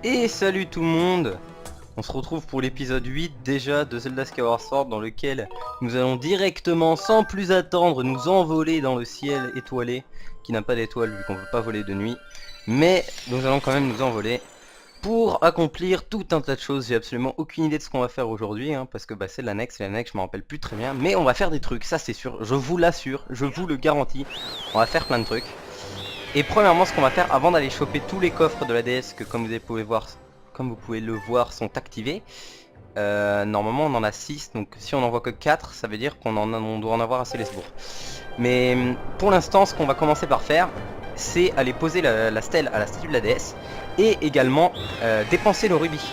Et salut tout le monde. On se retrouve pour l'épisode 8 déjà de Zelda Skyward Sword, dans lequel nous allons directement, sans plus attendre, nous envoler dans le ciel étoilé, qui n'a pas d'étoiles vu qu'on ne peut pas voler de nuit. Mais nous allons quand même nous envoler pour accomplir tout un tas de choses. J'ai absolument aucune idée de ce qu'on va faire aujourd'hui, parce que c'est l'annexe, je m'en rappelle plus très bien. Mais on va faire des trucs, ça c'est sûr, je vous l'assure, je vous le garantis. On va faire plein de trucs. Et premièrement, ce qu'on va faire avant d'aller choper tous les coffres de la DS que comme vous pouvez le voir sont activés, normalement on en a 6, donc si on n'en voit que 4, ça veut dire qu'on doit en avoir assez les bourgs. Mais pour l'instant, ce qu'on va commencer par faire, c'est aller poser la stèle à la statue de la DS et également dépenser le rubis.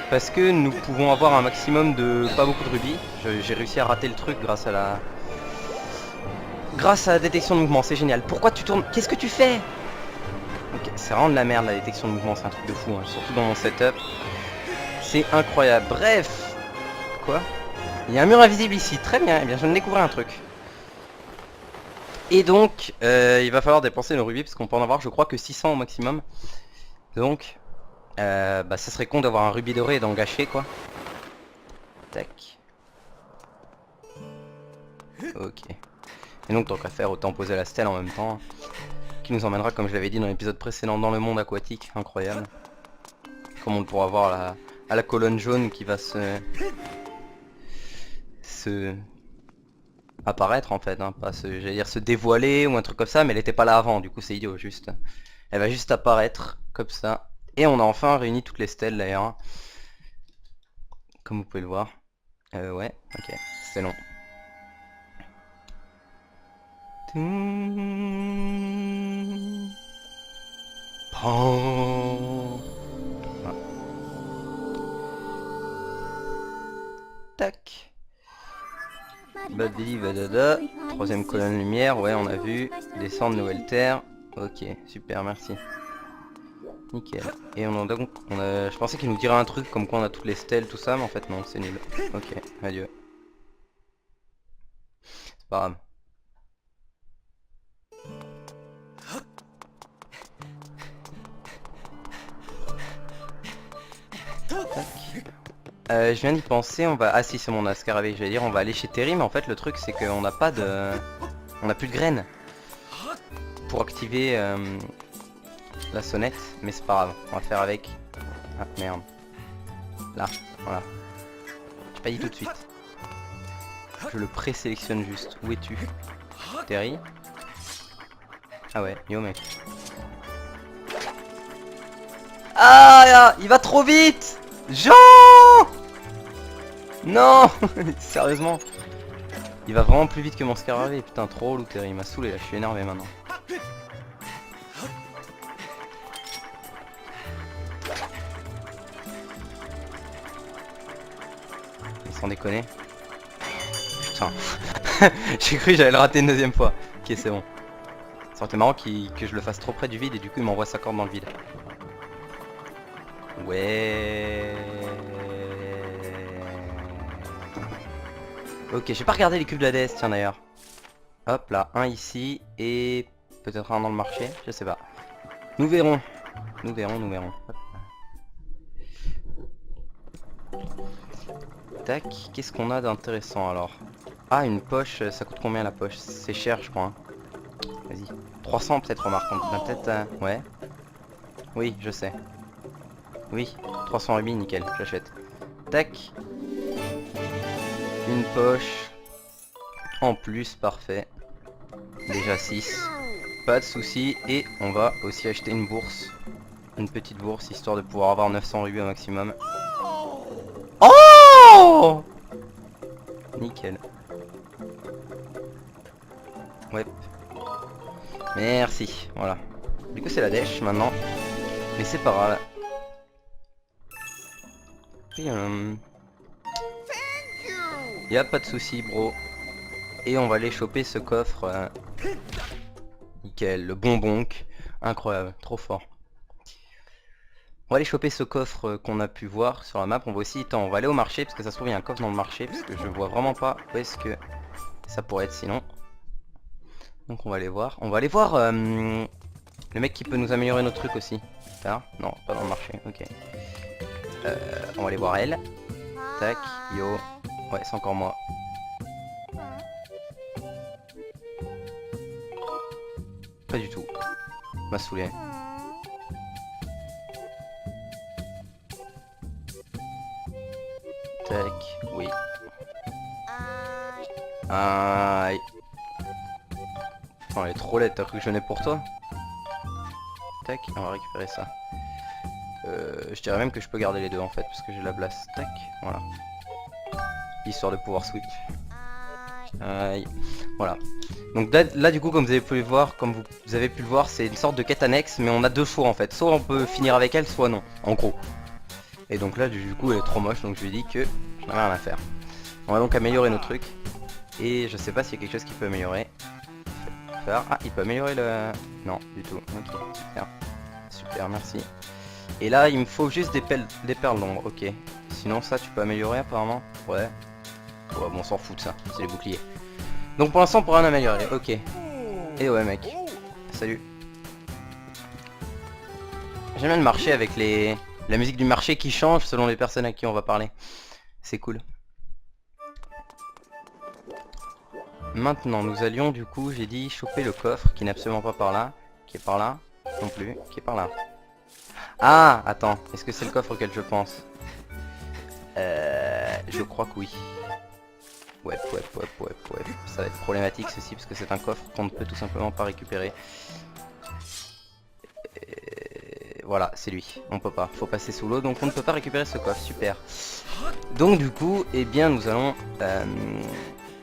Parce que nous pouvons avoir un maximum de pas beaucoup de rubis. J'ai réussi à rater le truc grâce à la détection de mouvement, c'est génial. Pourquoi tu tournes? Qu'est-ce que tu fais? Okay, c'est vraiment de la merde la détection de mouvement, c'est un truc de fou, surtout dans mon setup. C'est incroyable. Bref. Quoi? Il y a un mur invisible ici, très bien. Eh bien, je viens de découvrir un truc. Et donc, il va falloir dépenser le rubis, parce qu'on peut en avoir, je crois, que 600 au maximum. Donc, ça serait con d'avoir un rubis doré et d'en gâcher, quoi. Tac. Ok. Et donc tant qu'à faire, autant poser la stèle en même temps, qui nous emmènera, comme je l'avais dit dans l'épisode précédent, dans le monde aquatique, incroyable. Comme on pourra voir à la colonne jaune qui va se apparaître en fait, pas j'allais dire se dévoiler ou un truc comme ça, mais elle était pas là avant, du coup c'est idiot, juste. Elle va juste apparaître comme ça. Et on a enfin réuni toutes les stèles d'ailleurs. Comme vous pouvez le voir. Ouais, ok, c'est long. Tac. Badili badada. Troisième colonne lumière, ouais on a vu. Descendre nouvelle terre. Ok, super, merci. Nickel. Et je pensais qu'il nous dirait un truc comme quoi on a toutes les stèles, tout ça, mais en fait non, c'est nul. Ok, adieu. C'est pas grave. Je viens d'y penser, on va... Ah si, c'est mon Ascaravée, j'allais dire, on va aller chez Terry, mais en fait le truc c'est qu'on n'a pas de... On n'a plus de graines pour activer la sonnette, mais c'est pas grave, on va faire avec... Ah merde. Là, voilà. J'ai pas dit tout de suite. Je le présélectionne juste. Où es-tu, Terry? Ah ouais, yo mec. Ah, il va trop vite! Jean! Non. Sérieusement. Il va vraiment plus vite que mon Scarabée. Putain, trop relou Terry, il m'a saoulé là, je suis énervé maintenant. Sans déconner. Putain. J'ai cru que j'allais le rater une deuxième fois. Ok, c'est bon. Ça aurait été marrant que je le fasse trop près du vide et du coup il m'envoie sa corde dans le vide. Ouais. Ok, j'ai pas regardé les cubes de la DS, tiens d'ailleurs. Hop là, un ici et peut-être un dans le marché, je sais pas. Nous verrons. Nous verrons. Hop. Tac, qu'est-ce qu'on a d'intéressant alors? Ah, une poche, ça coûte combien la poche? C'est cher je crois. Vas-y. 300 peut-être, remarque. On a peut-être... ouais. Oui, je sais. Oui, 300 rubis, nickel, j'achète. Tac. Une poche. En plus, parfait. Déjà 6. Pas de soucis. Et on va aussi acheter une bourse. Une petite bourse, histoire de pouvoir avoir 900 rubis au maximum. Oh! Nickel. Ouais. Merci. Voilà. Du coup, c'est la dèche maintenant. Mais c'est pas grave. Y a pas de souci, bro. Et on va aller choper ce coffre. Nickel, le bonbonk. Incroyable, trop fort. On va aller choper ce coffre qu'on a pu voir sur la map. On va aussi, on va aller au marché parce que ça se trouve il y a un coffre dans le marché parce que je vois vraiment pas où est-ce que ça pourrait être sinon. Donc on va aller voir. On va aller voir Le mec qui peut nous améliorer nos trucs aussi. Là? Non, pas dans le marché, ok. On va aller voir elle. Tac, yo. Ouais, c'est encore moi. Pas du tout. M'a saoulé. Tac, oui. Aïe. Oh, elle est trop laide, t'as cru que je venais pour toi? Tac, on va récupérer ça. Je dirais même que je peux garder les deux en fait, parce que j'ai la blast. Tac, voilà. Histoire de pouvoir switch. Aïe. Voilà. Donc là du coup, comme vous avez pu le voir, c'est une sorte de quête annexe, mais on a deux choix en fait. Soit on peut finir avec elle, soit non, en gros. Et donc là du coup elle est trop moche, donc je lui ai dit que j'en avais rien à faire. On va donc améliorer nos trucs. Et je sais pas s'il y a quelque chose qui peut améliorer. Ah, il peut améliorer le... Non, du tout. Ok, super. Super, merci. Et là, il me faut juste des perles d'ombre, ok. Sinon ça, tu peux améliorer apparemment. Ouais. Ouais, bon, on s'en fout de ça, c'est les boucliers. Donc pour l'instant, on pourra en améliorer, ok. Et ouais, mec. Salut. J'aime bien le marché avec la musique du marché qui change selon les personnes à qui on va parler. C'est cool. Maintenant, nous allions du coup, j'ai dit, choper le coffre qui n'est absolument pas par là, qui est par là, non plus, qui est par là. Ah, attends, est-ce que c'est le coffre auquel je pense? Je crois que oui. Ouais, ça va être problématique ceci parce que c'est un coffre qu'on ne peut tout simplement pas récupérer. Voilà, c'est lui, on peut pas, faut passer sous l'eau, donc on ne peut pas récupérer ce coffre, super. Donc du coup, eh bien nous allons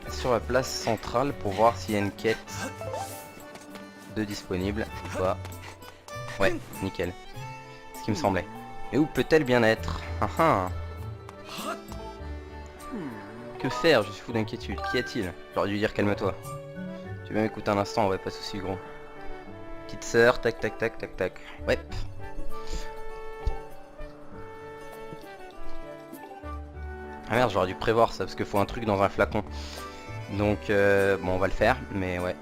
sur la place centrale pour voir s'il y a une quête de disponible ou pas. Ouais, nickel. Ce qui me semblait. Et où peut-elle bien être? Que faire? Je suis fou d'inquiétude. Qu'y a-t-il? J'aurais dû dire calme-toi. Tu veux m'écouter un instant? Ouais, pas de soucis gros. Petite sœur, tac tac tac tac tac. Ouais. Ah merde, j'aurais dû prévoir ça parce qu'il faut un truc dans un flacon. Donc bon, on va le faire, mais ouais.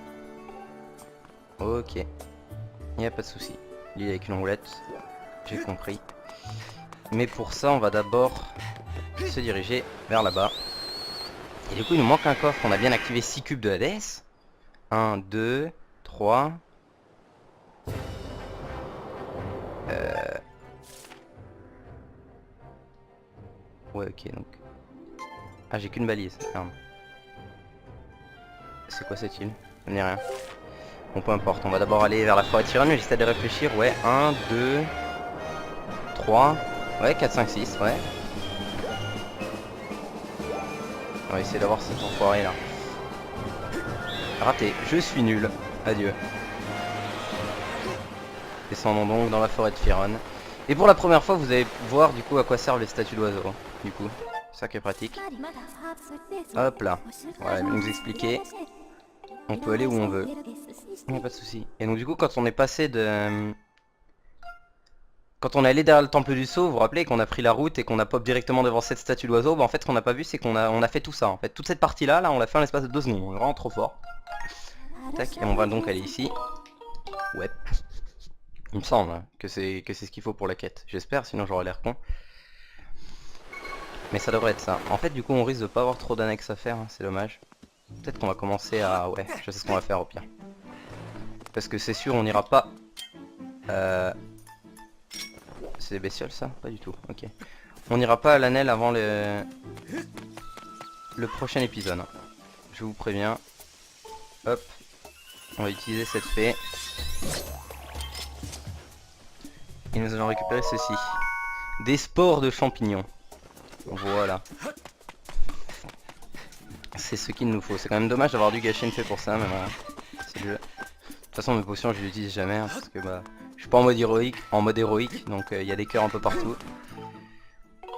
Ok. Il n'y a pas de souci. L'île avec une roulette, j'ai compris. Mais pour ça, on va d'abord se diriger vers là-bas. Et du coup, il nous manque un coffre. On a bien activé 6 cubes de Hades. 1, 2, 3. Ouais, ok, donc... Ah, j'ai qu'une balise, merde. C'est quoi cette île? Je n'ai rien. Bon, peu importe, on va d'abord aller vers la forêt de Tyranne, mais j'essaie de réfléchir. Ouais, 1, 2, 3, ouais, 4, 5, 6, ouais. On va essayer d'avoir cet enfoiré là. Raté, je suis nul. Adieu. Descendons donc dans la forêt de Firon. Et pour la première fois, vous allez voir du coup à quoi servent les statues d'oiseaux. Du coup, ça qui est pratique. Hop là. Voilà, il va nous expliquer. On peut aller où on veut. Il n'y a pas de souci. Et donc du coup, quand on est passé de... Quand on est allé derrière le temple du sceau, vous vous rappelez qu'on a pris la route et qu'on a pop directement devant cette statue d'oiseau. Bah en fait, ce qu'on n'a pas vu, c'est qu'on a fait tout ça. En fait, toute cette partie-là, on l'a fait en l'espace de 2 secondes. On est vraiment trop fort. Tac, et on va donc aller ici. Ouais. Il me semble hein, que c'est ce qu'il faut pour la quête. J'espère, sinon j'aurai l'air con. Mais ça devrait être ça. En fait, du coup, on risque de pas avoir trop d'annexes à faire. Hein, c'est dommage. Peut-être qu'on va commencer à... Ouais, je sais ce qu'on va faire au pire. Parce que c'est sûr, on n'ira pas... C'est des bestioles ça? Pas du tout, ok. On n'ira pas à l'Anel avant le prochain épisode. Je vous préviens. Hop. On va utiliser cette fée. Et nous allons récupérer ceci. Des spores de champignons. Voilà. C'est ce qu'il nous faut. C'est quand même dommage d'avoir dû gâcher une fée pour ça, mais voilà. C'est le jeu. De toute façon, mes potions, je les utilise jamais, hein, parce que bah... Je suis pas en mode héroïque, donc il y a des cœurs un peu partout.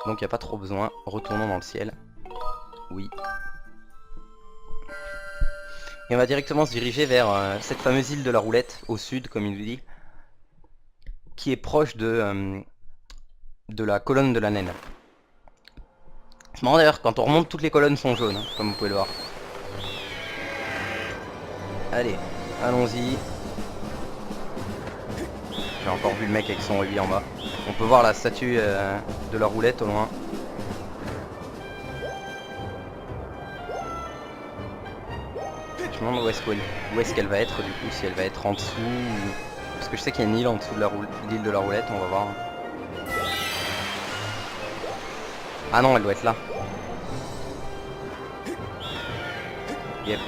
Donc il n'y a pas trop besoin. Retournons dans le ciel. Oui. Et on va directement se diriger vers cette fameuse île de la roulette, au sud, comme il nous dit. Qui est proche de la colonne de la naine. C'est marrant d'ailleurs, quand on remonte, toutes les colonnes sont jaunes, hein, comme vous pouvez le voir. Allez, allons-y. J'ai encore vu le mec avec son rubis en bas. On peut voir la statue de la roulette au loin. Je me demande où est-ce qu'elle va être du coup, si elle va être en dessous ou... Parce que je sais qu'il y a une île en dessous de l'île de la roulette, on va voir. Ah non, elle doit être là. Yep.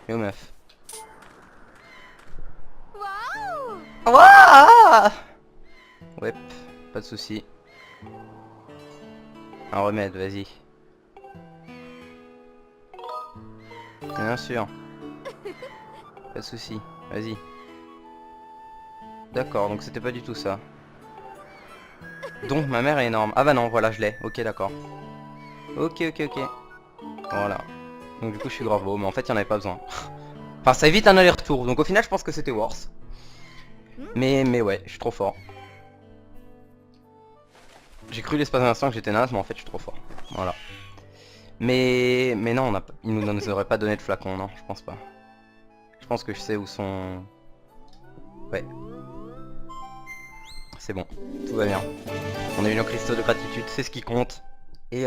Yo meuf. Wouah! Ouais, pas de soucis. Un remède, vas-y. Bien sûr. Pas de soucis, vas-y. D'accord, donc c'était pas du tout ça. Donc ma mère est énorme. Ah bah non, voilà, je l'ai. Ok, d'accord. Ok. Voilà. Donc du coup je suis grave beau, mais en fait il n'y en avait pas besoin. Enfin ça évite un aller-retour, donc au final je pense que c'était worse. Mais ouais, je suis trop fort. J'ai cru l'espace d'un instant que j'étais naze, mais en fait je suis trop fort. Voilà. Mais non, il nous aurait pas donné de flacon, non, je pense pas. Je pense que je sais où sont... Ouais. C'est bon, tout va bien. On a eu nos cristaux de gratitude, c'est ce qui compte. Et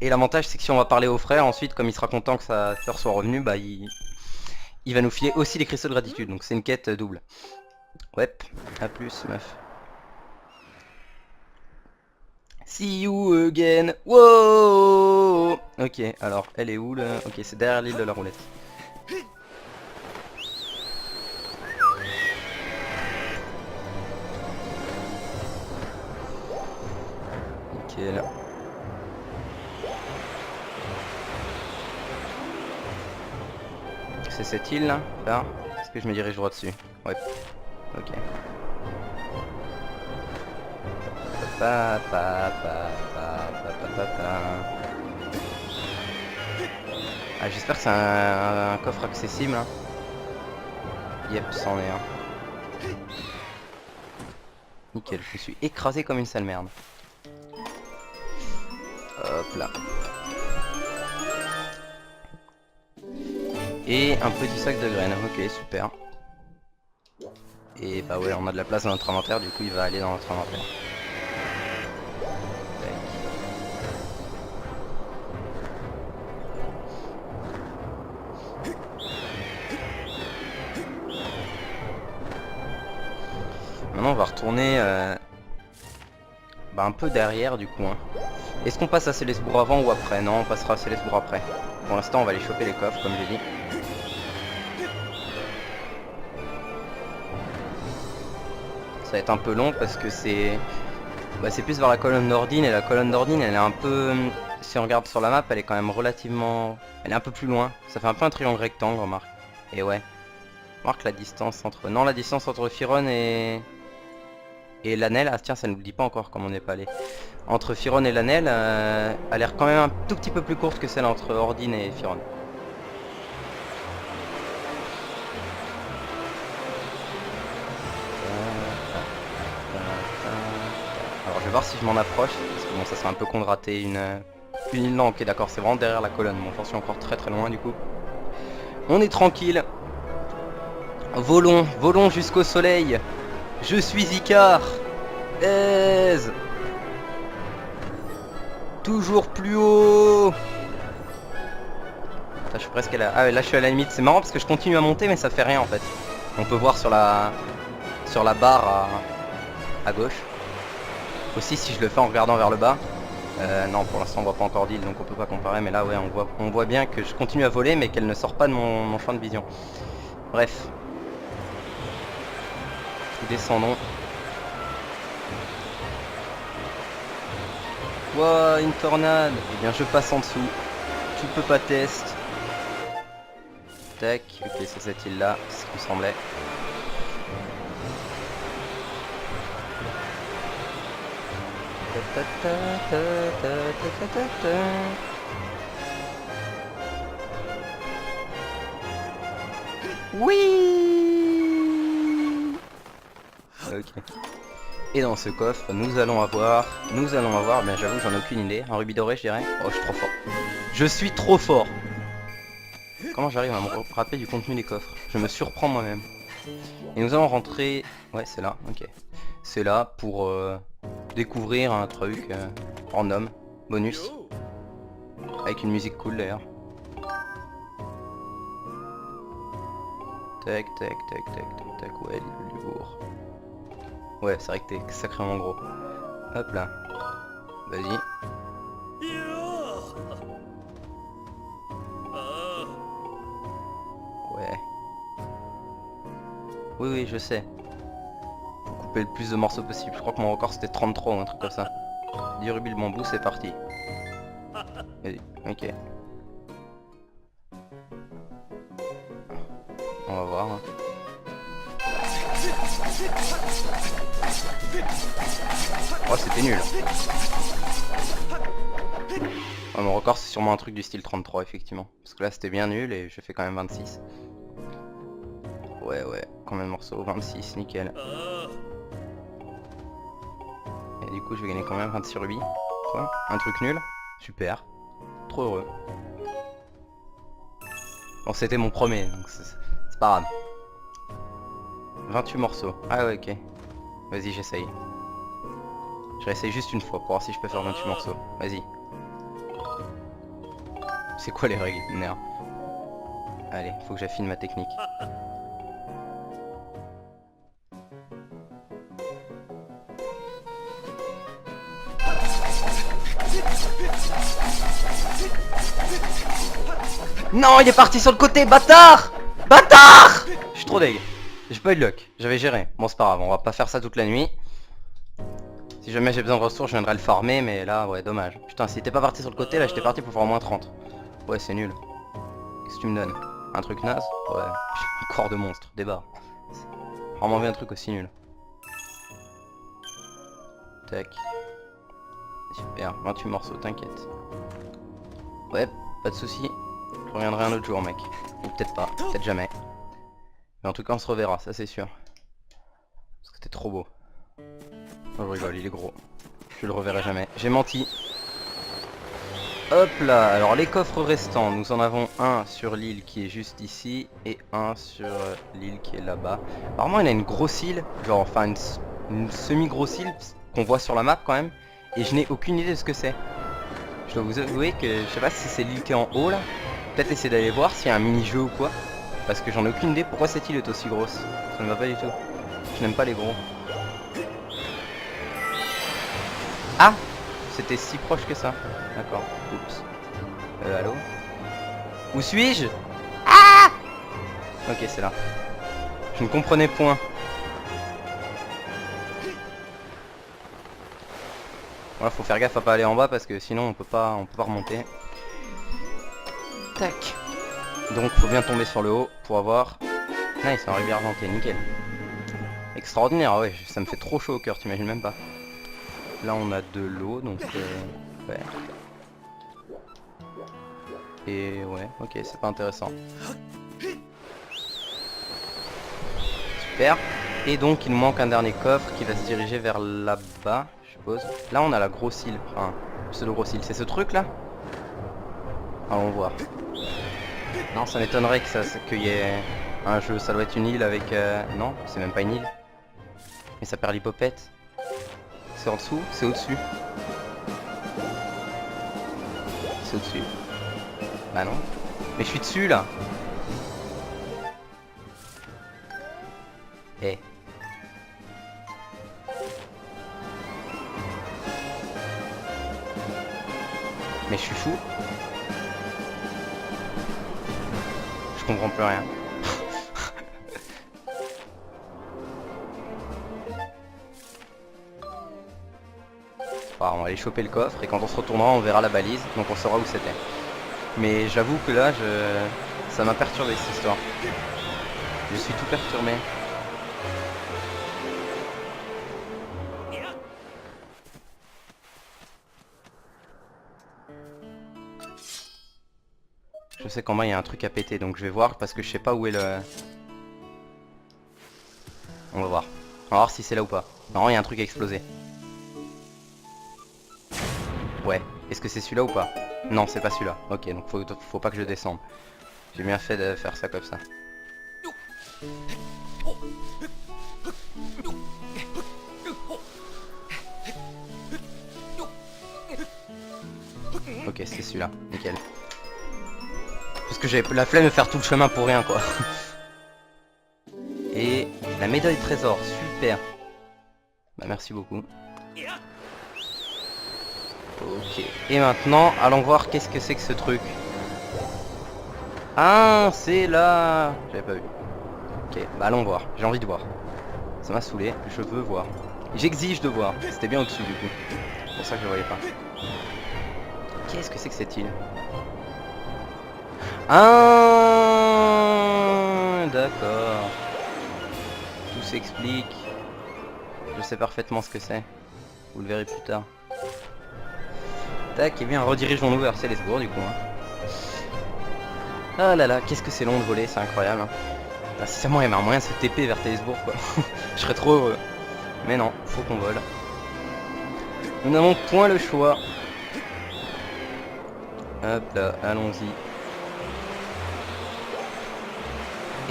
l'avantage c'est que si on va parler au frère, ensuite comme il sera content que sa sœur soit revenue, bah il va nous filer aussi les cristaux de gratitude. Donc c'est une quête double. Ouais, à plus meuf. See you again. Wow. Ok, alors elle est où là? Ok, c'est derrière l'île de la roulette. Nickel. C'est cette île là? Là? Est-ce que je me dirige droit dessus? Ouais. Ok. Ah, j'espère que c'est un coffre accessible. Hein. Yep, c'en est un. Nickel, je me suis écrasé comme une sale merde. Hop là. Et un petit sac de graines, ok super. Et bah ouais, on a de la place dans notre inventaire, du coup il va aller dans notre inventaire. Maintenant on va retourner un peu derrière du coup. Hein. Est-ce qu'on passe à Célesbourg avant ou après? Non, on passera à Célesbourg après. Pour l'instant on va aller choper les coffres comme j'ai dit. Ça va être un peu long parce que c'est plus vers la colonne d'Ordine et la colonne d'Ordine elle est un peu, si on regarde sur la map elle est quand même relativement, elle est un peu plus loin, ça fait un peu un triangle rectangle remarque. Et ouais, remarque la distance entre, non la distance entre Firon et Lanel, ah tiens ça ne nous dit pas encore comme on n'est pas allé. Entre Firon et Lanel a l'air quand même un tout petit peu plus courte que celle entre Ordine et Firon. Je vais voir si je m'en approche, parce que bon ça serait un peu con de rater une île. Non ok d'accord, c'est vraiment derrière la colonne, bon j'en suis encore très loin du coup. On est tranquille. Volons jusqu'au soleil. Je suis Icar. Aise. Toujours plus haut. Putain, je suis presque à la... Ah ouais, là je suis à la limite, c'est marrant parce que je continue à monter mais ça fait rien en fait. On peut voir sur la barre à gauche. Aussi si je le fais en regardant vers le bas. Non pour l'instant on voit pas encore d'île donc on peut pas comparer, mais là ouais on voit bien que je continue à voler mais qu'elle ne sort pas de mon champ de vision. Bref. Descendons. Wow, une tornade. Eh bien je passe en dessous. Tu peux pas test. Tac, ok c'est cette île là, c'est ce qui me semblait. Oui. Ok. Et dans ce coffre, nous allons avoir, mais j'avoue j'en ai aucune idée, un rubis doré je dirais. Oh je suis trop fort. Je suis trop fort. Comment j'arrive à me rappeler du contenu des coffres? Je me surprends moi-même. Et nous allons rentrer... Ouais, c'est là, ok. C'est là pour découvrir un truc en homme. Bonus. Avec une musique cool d'ailleurs. Tac, tac, tac, tac, tac, tac. Ouais, du lourd. Ouais, c'est vrai que t'es sacrément gros. Hop là. Vas-y. Ouais. Oui, oui, je sais. Faut couper le plus de morceaux possible. Je crois que mon record c'était 33 ou un truc comme ça. 10 rubis le bambou, c'est parti. Vas-y, ok. On va voir. Hein. Oh, c'était nul. Ouais, mon record c'est sûrement un truc du style 33 effectivement. Parce que là c'était bien nul et je fais quand même 26. Ouais, ouais, combien de morceaux? 26, nickel. Et du coup je vais gagner combien? 26 rubis. Quoi? Un truc nul? Super. Trop heureux. Bon, c'était mon premier, donc c'est pas grave. 28 morceaux. Ah ouais, ok. Vas-y, j'essaye. Je réessaye juste une fois pour voir si je peux faire 28 morceaux. Vas-y. C'est quoi les règles? Merde. Allez, faut que j'affine ma technique. Non, il est parti sur le côté, bâtard! Bâtard! Je suis trop deg. J'ai pas eu de luck, j'avais géré. Bon, c'est pas grave, on va pas faire ça toute la nuit. Si jamais j'ai besoin de ressources, je viendrai le farmer, mais là, ouais, dommage. Putain, si t'es pas parti sur le côté, là, j'étais parti pour faire au moins 30. Ouais, c'est nul. Qu'est-ce que tu me donnes? Un truc naze? Ouais. Un corps de monstre, débat. Vraiment bien un truc aussi nul. Tac. Super, 28 morceaux, t'inquiète. Ouais, pas de soucis. Je reviendrai un autre jour, mec. Ou peut-être pas, peut-être jamais. Mais en tout cas, on se reverra, ça c'est sûr. Parce que c'était trop beau. Oh, je rigole, il est gros. Je le reverrai jamais. J'ai menti. Hop là, alors les coffres restants, nous en avons un sur l'île qui est juste ici et un sur l'île qui est là-bas. Apparemment il a une grosse île, genre enfin une semi-grosse île qu'on voit sur la map quand même. Et je n'ai aucune idée de ce que c'est. Je dois vous avouer que je sais pas si c'est l'île qui est en haut là. Peut-être essayer d'aller voir s'il y a un mini-jeu ou quoi. Parce que j'en ai aucune idée pourquoi cette île est aussi grosse. Ça ne va pas du tout. Je n'aime pas les gros. Ah! C'était si proche que ça. D'accord. Oups. Allô? Où suis-je? Ah! Ok, c'est là. Je ne comprenais point. Voilà, faut faire gaffe à pas aller en bas parce que sinon on peut pas remonter. Tac. Donc faut bien tomber sur le haut pour avoir... Nice, un rubis argenté, nickel. Extraordinaire, ouais, ça me fait trop chaud au cœur, t'imagines même pas. Là on a de l'eau, donc ouais. Et ouais, ok, c'est pas intéressant. Super. Et donc il nous manque un dernier coffre qui va se diriger vers là-bas, je suppose. Là on a la grosse île, enfin, pseudo-grosse île, c'est ce truc là? Allons voir. Non, ça m'étonnerait qu'il y ait un jeu, ça doit être une île avec... Non, c'est même pas une île. Mais ça perd l'hypopète. C'est en dessous? C'est au-dessus. C'est au-dessus. Bah non. Mais je suis dessus là. Eh. Mais je suis fou. Je comprends plus rien. Enfin, on va aller choper le coffre et quand on se retournera on verra la balise, donc on saura où c'était. Mais j'avoue que là ça m'a perturbé cette histoire. Je suis tout perturbé. Je sais qu'en bas il y a un truc à péter donc je vais voir parce que je sais pas où est le... On va voir. On va voir si c'est là ou pas. Non, il y a un truc à exploser. Ouais. Est-ce que c'est celui-là ou pas? Non, c'est pas celui-là. Ok, donc faut pas que je descende. J'ai bien fait de faire ça comme ça. Ok, c'est celui-là, nickel. Parce que j'avais la flemme de faire tout le chemin pour rien, quoi. Et la médaille trésor, super. Bah merci beaucoup. Ok. Et maintenant, allons voir qu'est-ce que c'est que ce truc. Ah, c'est là. J'avais pas vu. Ok, bah allons voir. J'ai envie de voir. Ça m'a saoulé, je veux voir. J'exige de voir. C'était bien au-dessus du coup. C'est pour ça que je voyais pas. Qu'est-ce que c'est que cette île? Ah, d'accord. Tout s'explique. Je sais parfaitement ce que c'est. Vous le verrez plus tard. Tac, et bien redirigeons-nous vers Célesbourg du coup. Hein. Ah là là, qu'est-ce que c'est long de voler, c'est incroyable. Hein. Ah, si seulement il y avait un moyen de se TP vers Célesbourg quoi. Je serais trop heureux. Mais non, faut qu'on vole. Nous n'avons point le choix. Hop là, allons-y.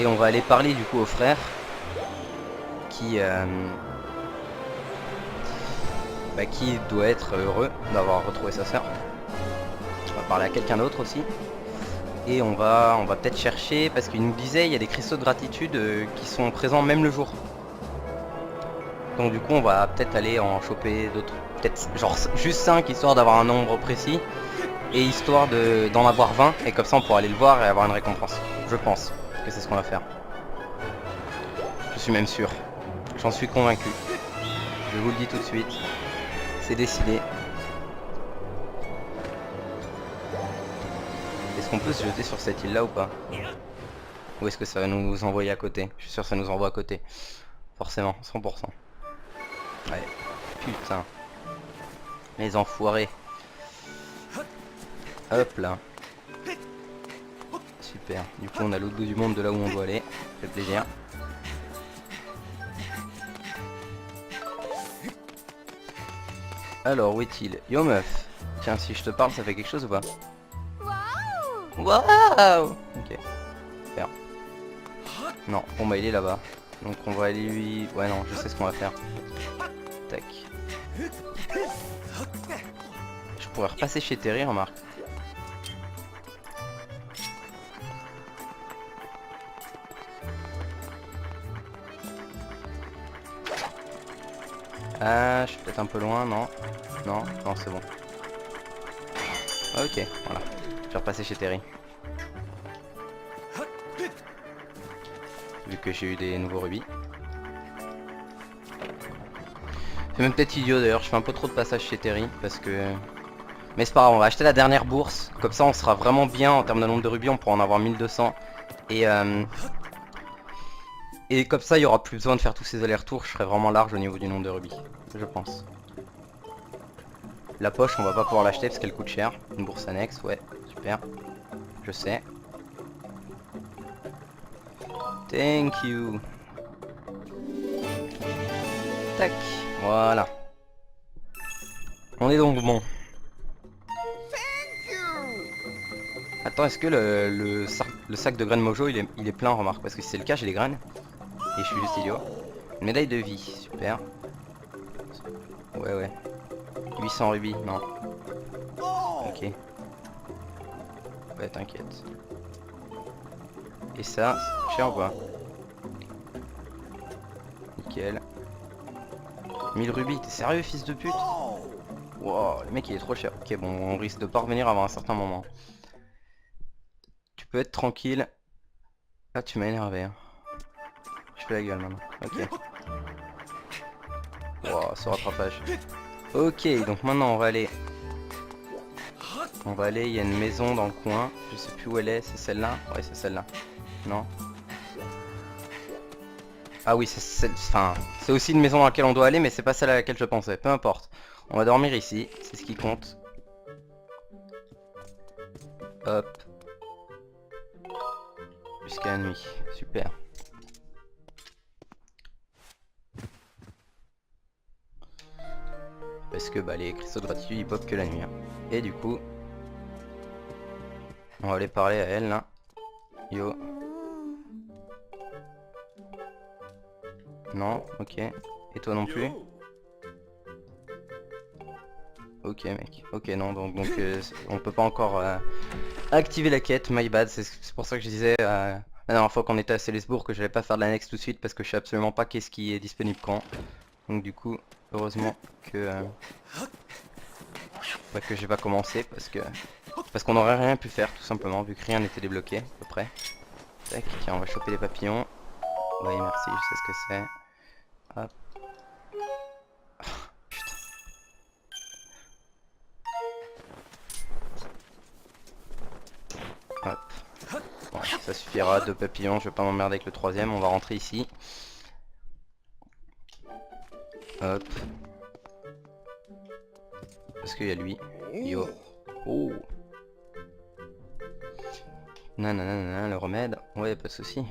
Et on va aller parler du coup au frère qui doit être heureux d'avoir retrouvé sa sœur. On va parler à quelqu'un d'autre aussi. Et on va peut-être chercher, parce qu'il nous disait il y a des cristaux de gratitude qui sont présents même le jour. Donc du coup on va peut-être aller en choper d'autres. Peut-être genre juste 5 histoire d'avoir un nombre précis. Et histoire d'en avoir 20. Et comme ça on pourra aller le voir et avoir une récompense. Je pense que c'est ce qu'on va faire. Je suis même sûr. J'en suis convaincu. Je vous le dis tout de suite. C'est décidé. Est-ce qu'on peut se jeter sur cette île là ou pas? Ou est-ce que ça va nous envoyer à côté? Je suis sûr que ça nous envoie à côté. Forcément, 100%. Ouais. Putain. Les enfoirés. Hop là. Super. Du coup on a l'autre bout du monde de là où on doit aller. Ça fait plaisir. Alors où est-il? Yo meuf. Tiens, si je te parle ça fait quelque chose ou pas? Waouh. Ok. Super. Non, bon bah il est là-bas. Donc on va aller lui... Ouais non, je sais ce qu'on va faire. Tac. Je pourrais repasser chez Terry, remarque. Ah, je suis peut-être un peu loin, non? Non, non, c'est bon. Ok, voilà. Je vais repasser chez Terry. Vu que j'ai eu des nouveaux rubis. C'est même peut-être idiot d'ailleurs, je fais un peu trop de passage chez Terry parce que... Mais c'est pas grave, on va acheter la dernière bourse. Comme ça on sera vraiment bien en termes de nombre de rubis, on pourra en avoir 1200. Et comme ça il y aura plus besoin de faire tous ces allers-retours, je serai vraiment large au niveau du nombre de rubis. Je pense. La poche on va pas pouvoir l'acheter parce qu'elle coûte cher. Une bourse annexe, ouais, super. Je sais. Thank you. Tac, voilà. On est donc bon. Attends, est-ce que le sac de graines Mojo il est plein, remarque? Parce que si c'est le cas, j'ai les graines. Et je suis juste idiot. Une médaille de vie, super. Ouais, ouais. 800 rubis, non. Ok. Ouais, t'inquiète. Et ça, c'est cher ou pas? Nickel. 1000 rubis, t'es sérieux, fils de pute? Wow, le mec il est trop cher. Ok, bon, on risque de pas revenir avant un certain moment. Tu peux être tranquille. Ah, tu m'as énervé. Hein. Je fais la gueule maintenant. Ok. Wow, ce rattrapage. Ok, donc maintenant on va aller. Il y a une maison dans le coin. Je sais plus où elle est, c'est celle-là? Ouais, c'est celle-là. Non? Ah oui, c'est aussi une maison dans laquelle on doit aller, mais c'est pas celle à laquelle je pensais. Peu importe. On va dormir ici, c'est ce qui compte. Hop. Jusqu'à la nuit. Super. Parce que bah, les cristaux de gratitude ils pop que la nuit. Hein. Et du coup, on va aller parler à elle là. Yo. Non, ok. Et toi non plus? Ok mec. Ok non, donc on peut pas encore activer la quête, my bad. C'est pour ça que je disais la dernière fois qu'on était à Célesbourg que j'allais pas faire de l'annexe tout de suite parce que je sais absolument pas qu'est-ce qui est disponible quand. Donc du coup, heureusement que j'ai pas commencé parce qu'on aurait rien pu faire tout simplement vu que rien n'était débloqué à peu près. Tac, tiens on va choper les papillons. Oui merci, je sais ce que c'est. Hop. Putain. Hop. Bon, ça suffira, 2 papillons, je vais pas m'emmerder avec le troisième, on va rentrer ici. Hop. Parce qu'il y a lui. Yo. Oh. Nanana, le remède. Ouais, pas de souci.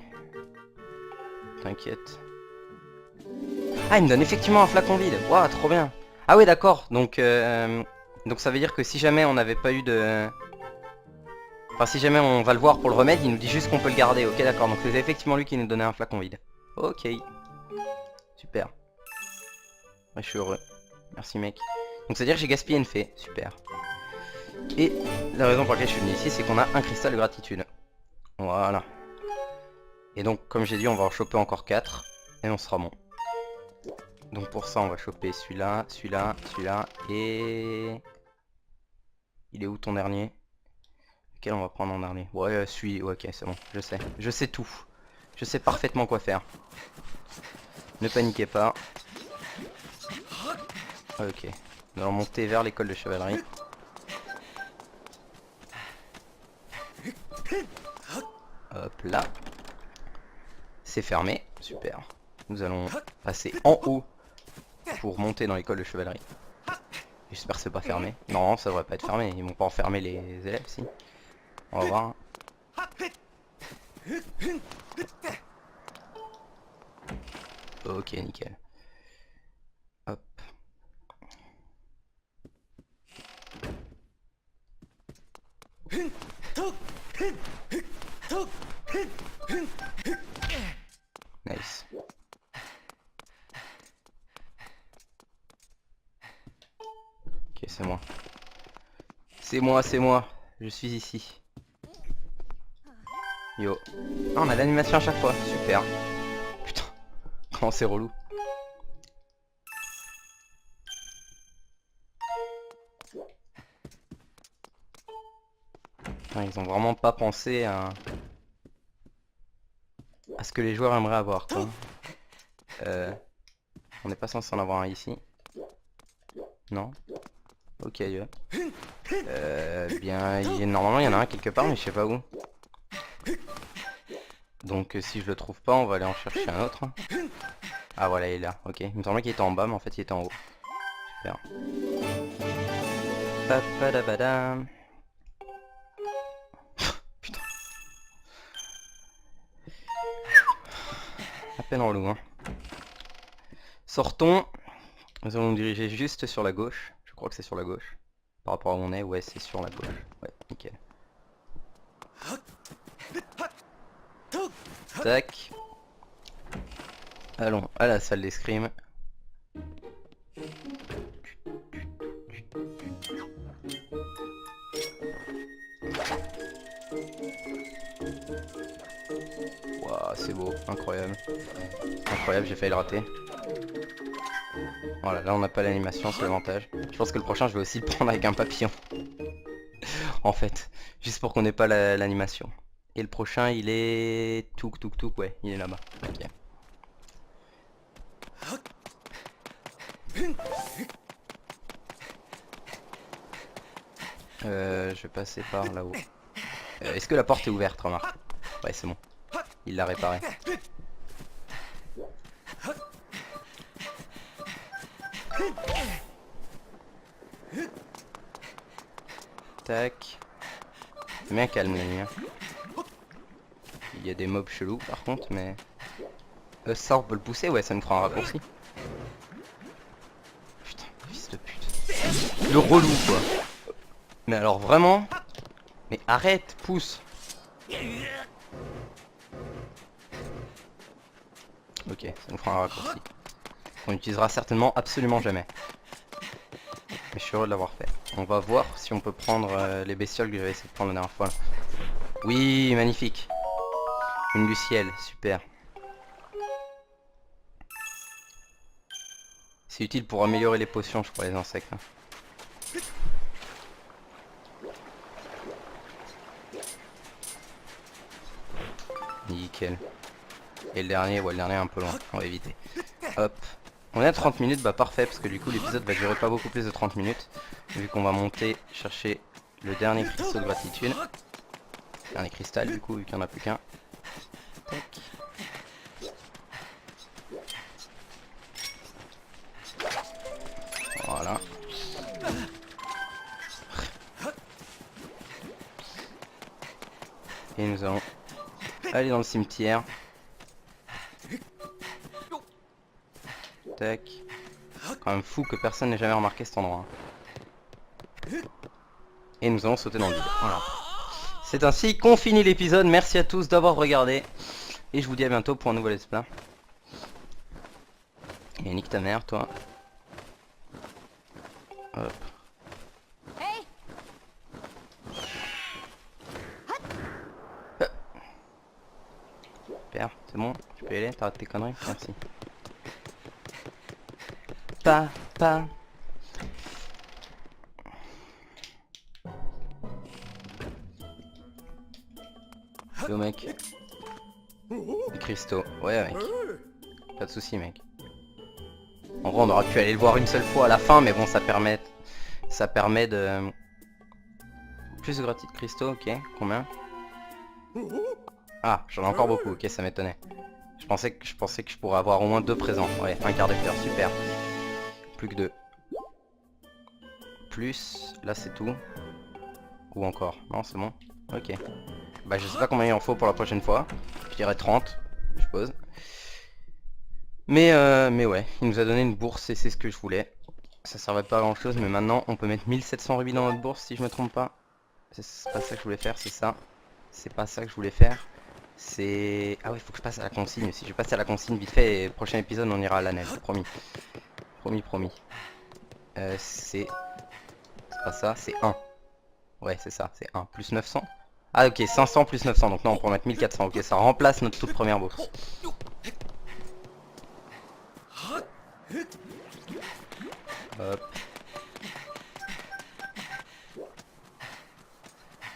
T'inquiète. Ah, il me donne effectivement un flacon vide. Waouh, trop bien. Ah oui, d'accord. Donc ça veut dire que si jamais on n'avait pas eu de... Enfin, si jamais on va le voir pour le remède, il nous dit juste qu'on peut le garder. Ok, d'accord. Donc c'est effectivement lui qui nous donnait un flacon vide. Ok. Super. Ouais, je suis heureux. Merci, mec. Donc ça veut dire que j'ai gaspillé une fée. Super. Et la raison pour laquelle je suis venu ici, c'est qu'on a un cristal de gratitude. Voilà. Et donc, comme j'ai dit, on va en choper encore 4. Et on sera bon. Donc pour ça, on va choper celui-là, celui-là, celui-là. Et... Il est où ton dernier? Lequel on va prendre en dernier? Ouais, celui... Ouais, ok, c'est bon. Je sais. Je sais tout. Je sais parfaitement quoi faire. Ne paniquez pas. Ok. Nous allons monter vers l'école de chevalerie. Hop là. C'est fermé. Super. Nous allons passer en haut pour monter dans l'école de chevalerie. J'espère que c'est pas fermé. Non, ça devrait pas être fermé. Ils vont pas enfermer les élèves, si. On va voir. Ok, nickel. Hop. Nice. Ok, c'est moi. C'est moi, c'est moi. Je suis ici. Yo. Ah, on a l'animation à chaque fois. Super. Putain. Comment c'est relou. Ah, ils ont vraiment pas pensé à ce que les joueurs aimeraient avoir, quoi. On n'est pas censé en avoir un ici. Non. Ok, bien, normalement il y en a un quelque part, mais je sais pas où. Donc si je le trouve pas, on va aller en chercher un autre. Ah voilà, il est là. Ok, il me semblait qu'il était en bas, mais en fait il était en haut. Super. Papadabadam. Putain. À peine en loin. Sortons. Nous allons nous diriger juste sur la gauche. Je crois que c'est sur la gauche. Par rapport à où on est, ouais, c'est sur la gauche. Ouais, nickel. Tac. Allons à la salle d'escrime. Waouh, c'est beau, incroyable. Incroyable, j'ai failli le rater. Voilà, là on n'a pas l'animation, c'est l'avantage. Je pense que le prochain je vais aussi le prendre avec un papillon. En fait, juste pour qu'on n'ait pas l'animation. Et le prochain il est... Touk touk touk, ouais, il est là-bas. Ok. Je vais passer par là-haut. Est-ce que la porte est ouverte, remarque? Ouais, c'est bon. Il l'a réparé. Tac. C'est bien calme la nuit. Hein. Il y a des mobs chelous par contre, mais... ça on peut le pousser, ouais, ça nous fera un raccourci. Putain, fils de pute. Le relou quoi. Mais alors vraiment... Mais arrête, pousse. Ok, ça nous fera un raccourci. On utilisera certainement absolument jamais. Mais je suis heureux de l'avoir fait. On va voir si on peut prendre les bestioles que j'avais essayé de prendre la dernière fois. Là. Oui, magnifique. Une du ciel, super. C'est utile pour améliorer les potions, je crois, les insectes. Hein. Nickel. Et le dernier, ouais, le dernier est un peu loin, on va éviter. Hop. On est à 30 minutes, bah parfait, parce que du coup l'épisode va durer pas beaucoup plus de 30 minutes. Vu qu'on va monter, chercher le dernier cristaux de gratitude. Dernier cristal du coup, vu qu'il n'y en a plus qu'un. Tac. Voilà. Et nous allons aller dans le cimetière. Tac. Quand même fou que personne n'ait jamais remarqué cet endroit. Et nous allons sauter dans le vide. Voilà. C'est ainsi qu'on finit l'épisode. Merci à tous d'avoir regardé. Et je vous dis à bientôt pour un nouvel let's play. Et nique ta mère, toi. Hop. Super, c'est bon, tu peux y aller, t'arrêtes tes conneries, merci. Pas. Yo mec. Des cristaux, ouais mec. Pas de soucis mec. En vrai on aurait pu aller le voir une seule fois à la fin, mais bon ça permet de... Plus de gratitude cristaux, ok, combien? Ah, j'en ai encore beaucoup, ok ça m'étonnait. Je pensais que je pourrais avoir au moins 2 présents, ouais, un quart de cœur, super. Plus que 2. Plus, là c'est tout. Ou encore, non c'est bon, ok. Bah je sais pas combien il en faut pour la prochaine fois. Je dirais 30, je suppose. Mais ouais, il nous a donné une bourse et c'est ce que je voulais. Ça servait pas à grand chose, mais maintenant on peut mettre 1700 rubis dans notre bourse si je me trompe pas. C'est pas ça que je voulais faire, c'est ça. C'est pas ça que je voulais faire. C'est... Ah oui, il faut que je passe à la consigne. Si je passe à la consigne vite fait, et prochain épisode on ira à l'anel, promis. Promis. C'est pas ça, c'est 1. Ouais, c'est ça, c'est 1. Plus 900. Ah ok, 500 plus 900, donc non, on peut mettre 1400. Ok, ça remplace notre toute première bourse. Hop.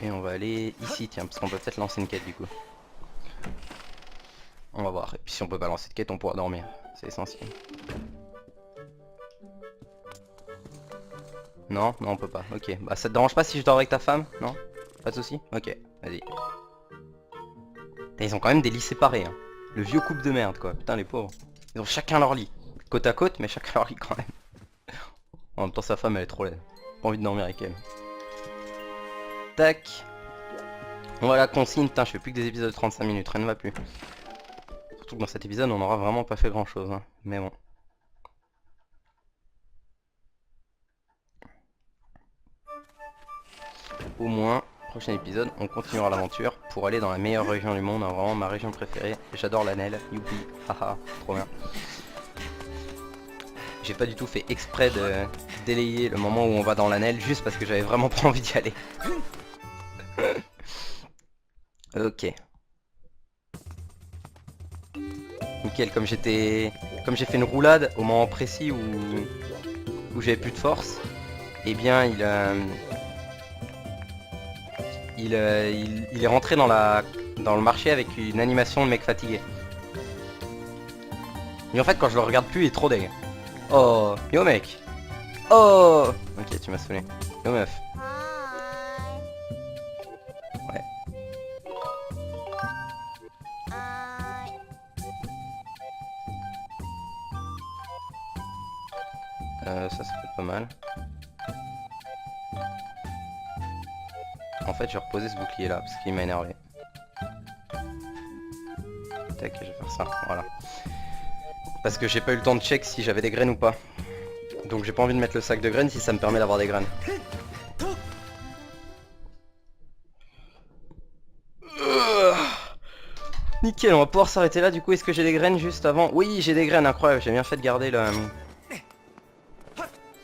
Et on va aller ici, tiens, parce qu'on peut peut-être lancer une quête du coup. On va voir. Et puis si on peut pas lancer de quête, on pourra dormir. C'est essentiel. Non, on peut pas. Ok. Bah ça te dérange pas si je dors avec ta femme? Non? Pas de soucis? Ok, vas-y. Ils ont quand même des lits séparés. Hein. Le vieux couple de merde quoi. Putain les pauvres. Ils ont chacun leur lit. Côte à côte, mais chacun leur lit quand même. En même temps sa femme elle est trop laide. Pas envie de dormir avec elle. Tac. Voilà, consigne. Putain, je fais plus que des épisodes de 35 minutes. Rien ne va plus. Surtout que dans cet épisode on aura vraiment pas fait grand chose. Hein. Mais bon. Au moins, prochain épisode, on continuera l'aventure pour aller dans la meilleure région du monde, hein, vraiment ma région préférée. J'adore l'Anel, youpi, haha, trop bien. J'ai pas du tout fait exprès de délayer le moment où on va dans l'Anel, juste parce que j'avais vraiment pas envie d'y aller. Ok. Nickel, comme j'ai fait une roulade au moment précis où j'avais plus de force, eh bien il est rentré dans le marché avec une animation de mec fatigué. Mais en fait quand je le regarde plus il est trop deg. Oh, yo mec. Oh. Ok, tu m'as saoulé. Yo meuf. Ouais. Ça peut être pas mal. En fait, je vais reposer ce bouclier là parce qu'il m'a énervé. Tac, je vais faire ça, voilà. Parce que j'ai pas eu le temps de check si j'avais des graines ou pas. Donc j'ai pas envie de mettre le sac de graines si ça me permet d'avoir des graines. Nickel, on va pouvoir s'arrêter là. Du coup, est-ce que j'ai des graines juste avant? Oui, j'ai des graines, incroyable. J'ai bien fait de garder le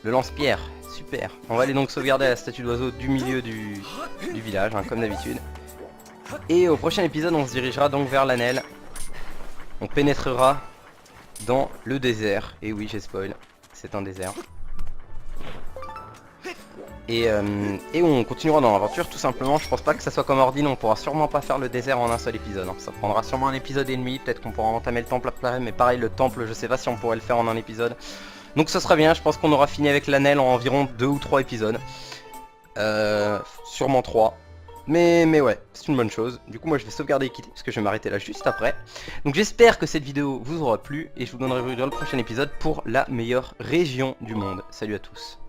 lance-pierre. Super. On va aller donc sauvegarder la statue d'oiseau du milieu du village, hein, comme d'habitude. Et au prochain épisode, on se dirigera donc vers l'Anel. On pénétrera dans le désert. Et oui, j'ai spoil. C'est un désert. Et on continuera dans l'aventure tout simplement. Je pense pas que ça soit comme Ordine, on pourra sûrement pas faire le désert en un seul épisode, hein. Ça prendra sûrement un épisode et demi, peut-être qu'on pourra entamer le temple après, mais pareil le temple je sais pas si on pourrait le faire en un épisode. Donc ce sera bien, je pense qu'on aura fini avec l'Anel en environ 2 ou 3 épisodes. Sûrement 3. Mais ouais, c'est une bonne chose. Du coup moi je vais sauvegarder et quitter parce que je vais m'arrêter là juste après. Donc j'espère que cette vidéo vous aura plu et je vous donnerai dans le prochain épisode pour la meilleure région du monde. Salut à tous.